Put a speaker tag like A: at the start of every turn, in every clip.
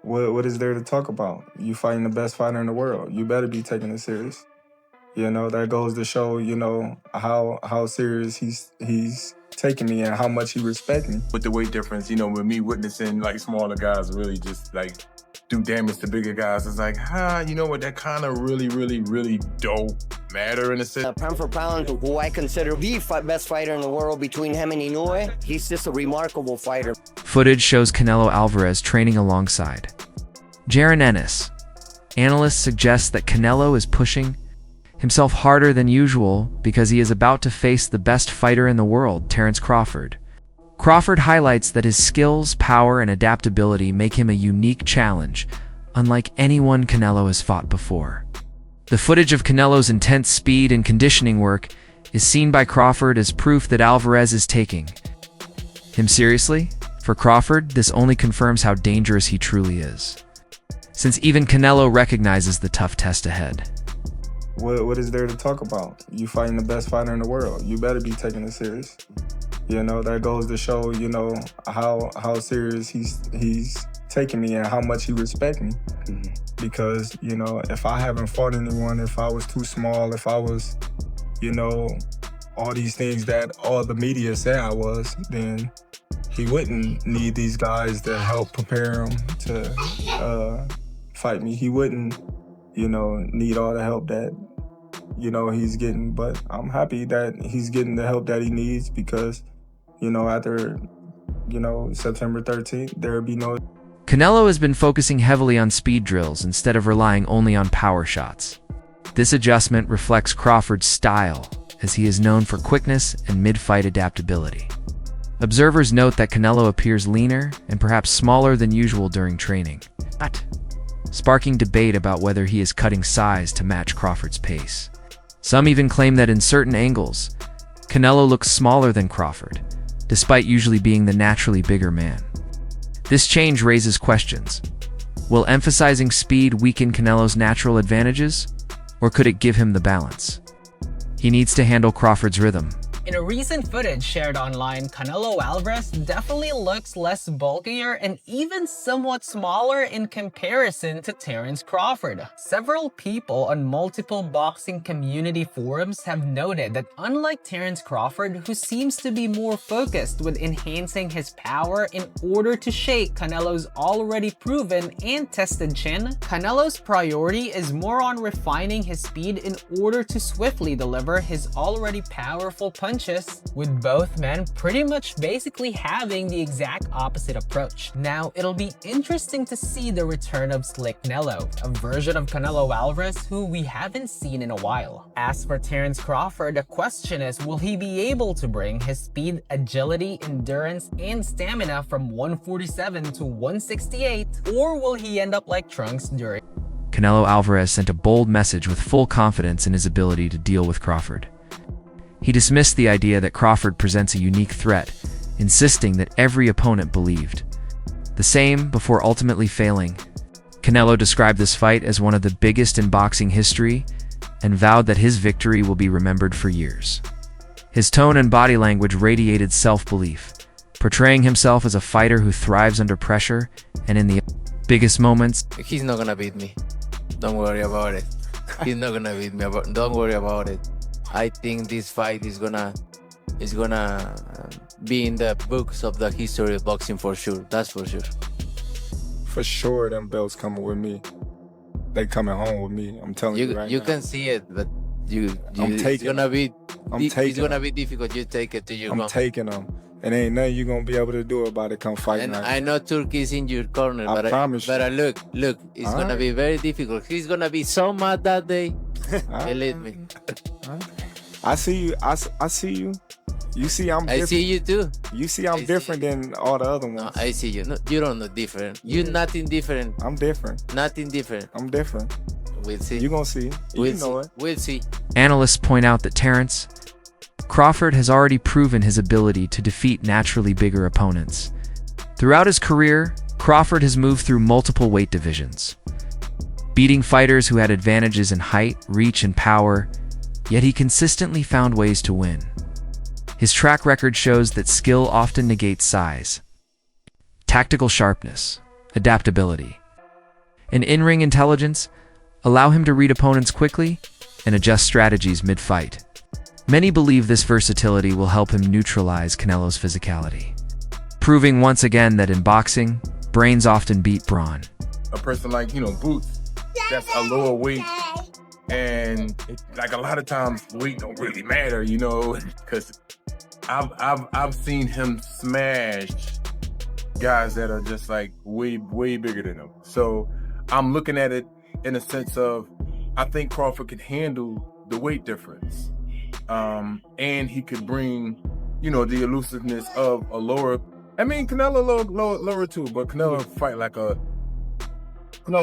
A: What is there to talk about? You fighting the best fighter in the world. You better be taking it serious. That goes to show, how serious he's taking me and how much he respects me.
B: With the weight difference, with me witnessing like smaller guys really just like do damage to bigger guys, it's like, that kind of really don't matter in a sense.
C: Pound for pound, who I consider the best fighter in the world between him and Inoue, he's just a remarkable fighter.
D: Footage shows Canelo Alvarez training alongside Jaron Ennis. Analysts suggest that Canelo is pushing himself harder than usual because he is about to face the best fighter in the world, Terence Crawford. Crawford highlights that his skills, power, and adaptability make him a unique challenge, unlike anyone Canelo has fought before. The footage of Canelo's intense speed and conditioning work is seen by Crawford as proof that Alvarez is taking him seriously. For Crawford, this only confirms how dangerous he truly is, since even Canelo recognizes the tough test ahead.
A: What is there to talk about? You fighting the best fighter in the world. You better be taking it serious. That goes to show, how serious he's taking me and how much he respects me. Because, if I haven't fought anyone, if I was too small, if I was, all these things that all the media say I was, then he wouldn't need these guys to help prepare him to fight me. He wouldn't, need all the help that, he's getting. But I'm happy that he's getting the help that he needs because, after, September 13th, there'll be no...
D: Canelo has been focusing heavily on speed drills instead of relying only on power shots. This adjustment reflects Crawford's style, as he is known for quickness and mid-fight adaptability. Observers note that Canelo appears leaner and perhaps smaller than usual during training, sparking debate about whether he is cutting size to match Crawford's pace. Some even claim that in certain angles, Canelo looks smaller than Crawford, despite usually being the naturally bigger man. This change raises questions. Will emphasizing speed weaken Canelo's natural advantages, or could it give him the balance he needs to handle Crawford's rhythm?
E: In a recent footage shared online, Canelo Alvarez definitely looks less bulkier and even somewhat smaller in comparison to Terence Crawford. Several people on multiple boxing community forums have noted that unlike Terence Crawford, who seems to be more focused with enhancing his power in order to shake Canelo's already proven and tested chin, Canelo's priority is more on refining his speed in order to swiftly deliver his already powerful punches, with both men pretty much basically having the exact opposite approach. Now, it'll be interesting to see the return of Slick Canelo, a version of Canelo Alvarez who we haven't seen in a while. As for Terence Crawford, the question is, will he be able to bring his speed, agility, endurance, and stamina from 147 to 168, or will he end up like Trunks during...
D: Canelo Alvarez sent a bold message with full confidence in his ability to deal with Crawford. He dismissed the idea that Crawford presents a unique threat, insisting that every opponent believed the same before ultimately failing. Canelo described this fight as one of the biggest in boxing history and vowed that his victory will be remembered for years. His tone and body language radiated self-belief, portraying himself as a fighter who thrives under pressure and in the biggest moments.
F: He's not gonna beat me. Don't worry about it. He's not gonna beat me. Don't worry about it. I think this fight is gonna be in the books of the history of boxing for sure. That's for sure.
A: For sure, them belts coming with me. They coming home with me. I'm telling you right now.
F: You can see it, but it's gonna be difficult. You take it to your
A: I'm taking them. And ain't nothing you gonna be able to do about it come fight
F: and
A: night.
F: I know Turkey's in your corner,
A: I promise
F: but look, it's gonna be very difficult. He's gonna be so mad that day. Believe me.
A: I see you. I see you. You see I'm different.
F: I see you too.
A: You see I'm different than all the other ones.
F: No, I see you. No, you don't look different. You're nothing different.
A: I'm different.
F: Nothing different.
A: I'm different.
F: We'll see.
A: You gonna see. You know it.
F: We'll see.
D: Analysts point out that Terence Crawford has already proven his ability to defeat naturally bigger opponents. Throughout his career, Crawford has moved through multiple weight divisions, beating fighters who had advantages in height, reach, and power, yet he consistently found ways to win. His track record shows that skill often negates size. Tactical sharpness, adaptability, and in-ring intelligence allow him to read opponents quickly and adjust strategies mid-fight. Many believe this versatility will help him neutralize Canelo's physicality, proving once again that in boxing, brains often beat brawn.
B: A person like, Boots, that's a lower weight, and like a lot of times weight don't really matter, because I've seen him smash guys that are just like way bigger than him. So I'm looking at it in a sense of, I think Crawford could handle the weight difference. And he could bring, the elusiveness of a lower. I mean, Canelo lower too, but Canelo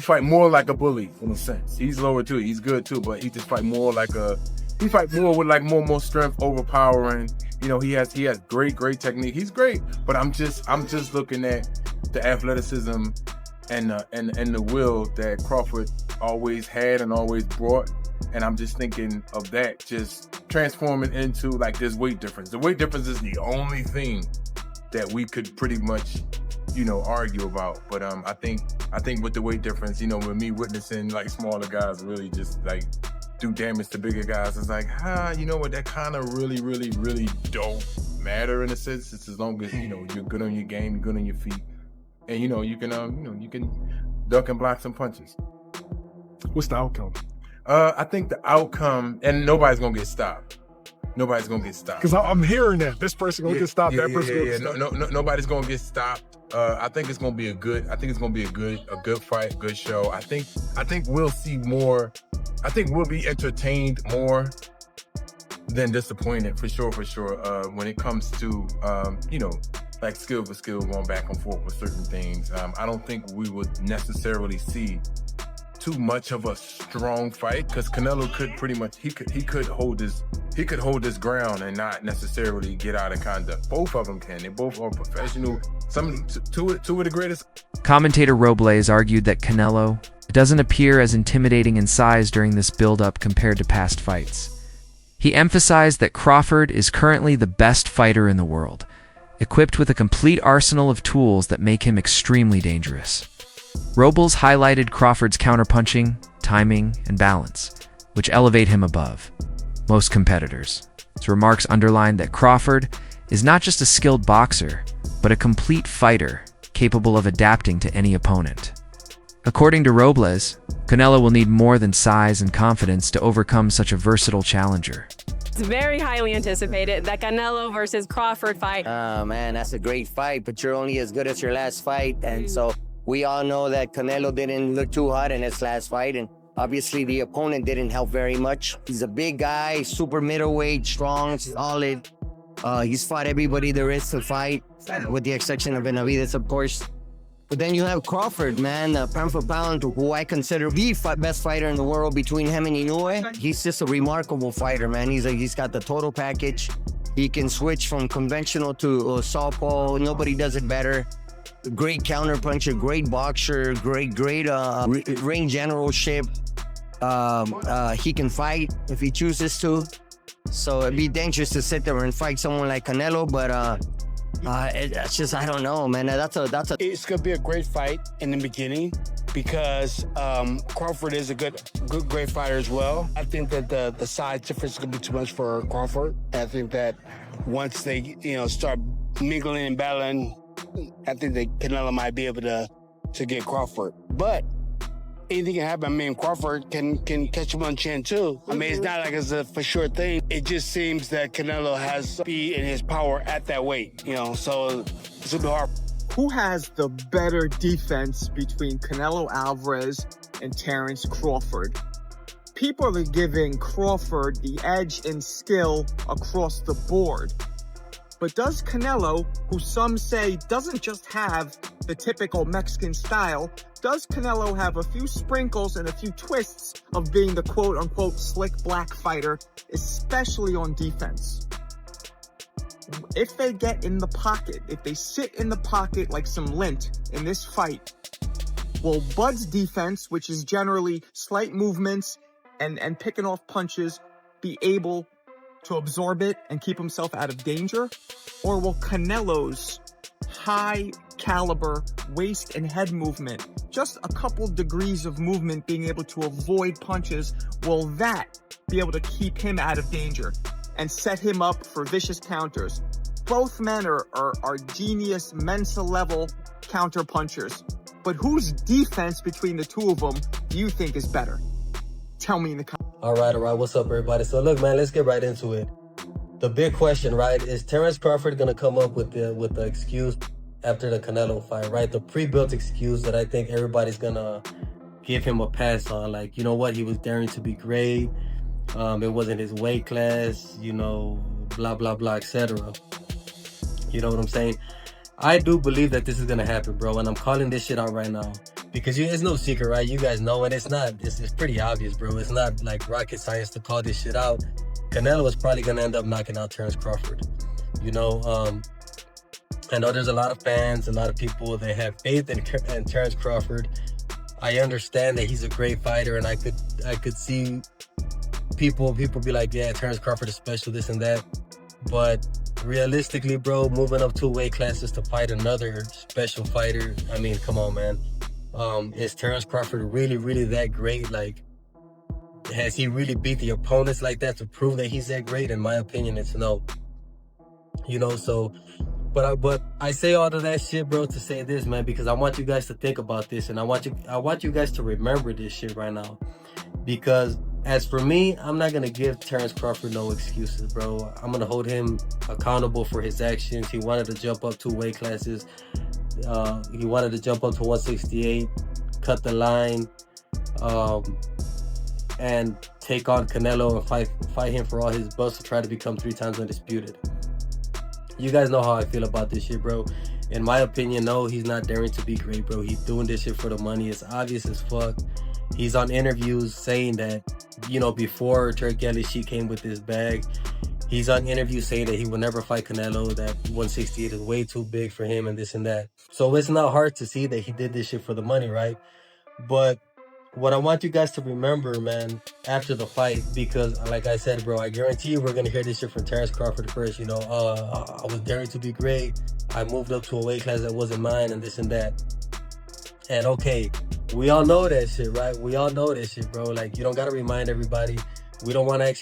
B: fight more like a bully in a sense. He's lower too. He's good too, but he just fight more he fight more with like more strength, overpowering. He has great technique. He's great, but I'm just looking at the athleticism and the will that Crawford always had and always brought. And I'm just thinking of that just transforming into like this weight difference. The weight difference is the only thing that we could pretty much, argue about. But I think with the weight difference, with me witnessing like smaller guys really just like do damage to bigger guys, it's like, you know what, that kind of really don't matter in a sense. It's as long as you're good on your game, you're good on your feet, and you can duck and block some punches.
G: What's the outcome?
B: I think the outcome, and nobody's gonna get stopped. Nobody's gonna get stopped.
G: Because I'm hearing that this person gonna get stopped. That person gonna get stopped.
B: No, nobody's gonna get stopped. I think it's gonna be a good fight, good show. I think we'll see more. I think we'll be entertained more than disappointed for sure. When it comes to like skill for skill, going back and forth with certain things. I don't think we would necessarily see too much of a strong fight, because Canelo could pretty much he could hold his ground and not necessarily get out of conduct. Both of them can. They both are professional. Two of the greatest.
D: Commentator Robles argued that Canelo doesn't appear as intimidating in size during this build-up compared to past fights. He emphasized that Crawford is currently the best fighter in the world, equipped with a complete arsenal of tools that make him extremely dangerous. Robles highlighted Crawford's counterpunching, timing, and balance, which elevate him above most competitors. His remarks underlined that Crawford is not just a skilled boxer, but a complete fighter capable of adapting to any opponent. According to Robles, Canelo will need more than size and confidence to overcome such a versatile challenger.
H: It's very highly anticipated, that Canelo versus Crawford fight.
C: Man, that's a great fight, but you're only as good as your last fight. And so we all know that Canelo didn't look too hot in his last fight, and obviously the opponent didn't help very much. He's a big guy, super middleweight, strong, solid. He's fought everybody there is to fight, with the exception of Benavidez, of course. But then you have Crawford, man, pound for pound, who I consider the best fighter in the world between him and Inoue. He's just a remarkable fighter, man. He's got the total package. He can switch from conventional to southpaw. Nobody does it better. Great counterpuncher, great boxer, great ring generalship. He can fight if he chooses to. So it'd be dangerous to sit there and fight someone like Canelo, but it's just, I don't know, man.
I: It's gonna be a great fight in the beginning because Crawford is a great fighter as well. I think that the size difference is gonna be too much for Crawford. I think that once they start mingling and battling, I think that Canelo might be able to get Crawford. But anything can happen. I mean, Crawford can catch him on chin too. I mean, it's not like it's a for sure thing. It just seems that Canelo has speed and his power at that weight, so it's gonna be hard.
J: Who has the better defense between Canelo Alvarez and Terence Crawford? People are giving Crawford the edge in skill across the board. But does Canelo, who some say doesn't just have the typical Mexican style, does Canelo have a few sprinkles and a few twists of being the quote-unquote slick black fighter, especially on defense? If they get in the pocket, if they sit in the pocket like some lint in this fight, will Bud's defense, which is generally slight movements and picking off punches, be able to absorb it and keep himself out of danger? Or will Canelo's high caliber, waist and head movement. Just a couple degrees of movement being able to avoid punches, will that be able to keep him out of danger and set him up for vicious counters? Both men are genius Mensa level counter punchers. But whose defense between the two of them do you think is better? Tell me in the comments.
K: All right. What's up, everybody? So look, man, let's get right into it. The big question, right, is Terence Crawford going to come up with the excuse after the Canelo fight, right? The pre-built excuse that I think everybody's going to give him a pass on. Like, you know what? He was daring to be great. It wasn't his weight class, you know, blah, blah, blah, etc. You know what I'm saying? I do believe that this is going to happen, bro. And I'm calling this shit out right now. Because it's no secret, right? You guys know, and it's pretty obvious, bro. It's not like rocket science to call this shit out. Canelo is probably going to end up knocking out Terence Crawford. You know, I know there's a lot of fans, a lot of people that have faith in Terence Crawford. I understand that he's a great fighter, and I could see people be like, yeah, Terence Crawford is special, this and that. But realistically, bro, moving up 2 weight classes to fight another special fighter, I mean, come on, man. Is Terence Crawford really, really that great? Like, has he really beat the opponents like that to prove that he's that great? In my opinion, it's no. You know, so, but I say all of that shit, bro, to say this, man, because I want you guys to think about this, and I want you guys to remember this shit right now. Because as for me, I'm not gonna give Terence Crawford no excuses, bro. I'm gonna hold him accountable for his actions. He wanted to jump up 2 weight classes. He wanted to jump up to 168, cut the line, and take on Canelo and fight him for all his belts to try to become 3 times undisputed. You guys know how I feel about this shit, bro. In my opinion, no, he's not daring to be great, bro. He's doing this shit for the money. It's obvious as fuck. He's on interviews saying that, you know, before Turk Ellis came with this bag, he's on interviews saying that he will never fight Canelo, that 168 is way too big for him and this and that. So it's not hard to see that he did this shit for the money, right? But what I want you guys to remember, man, after the fight, because like I said, bro, I guarantee you we're going to hear this shit from Terence Crawford first. You know, I was daring to be great. I moved up to a weight class that wasn't mine and this and that. And okay, we all know that shit, right? We all know that shit, bro. Like, you don't got to remind everybody. We don't want to actually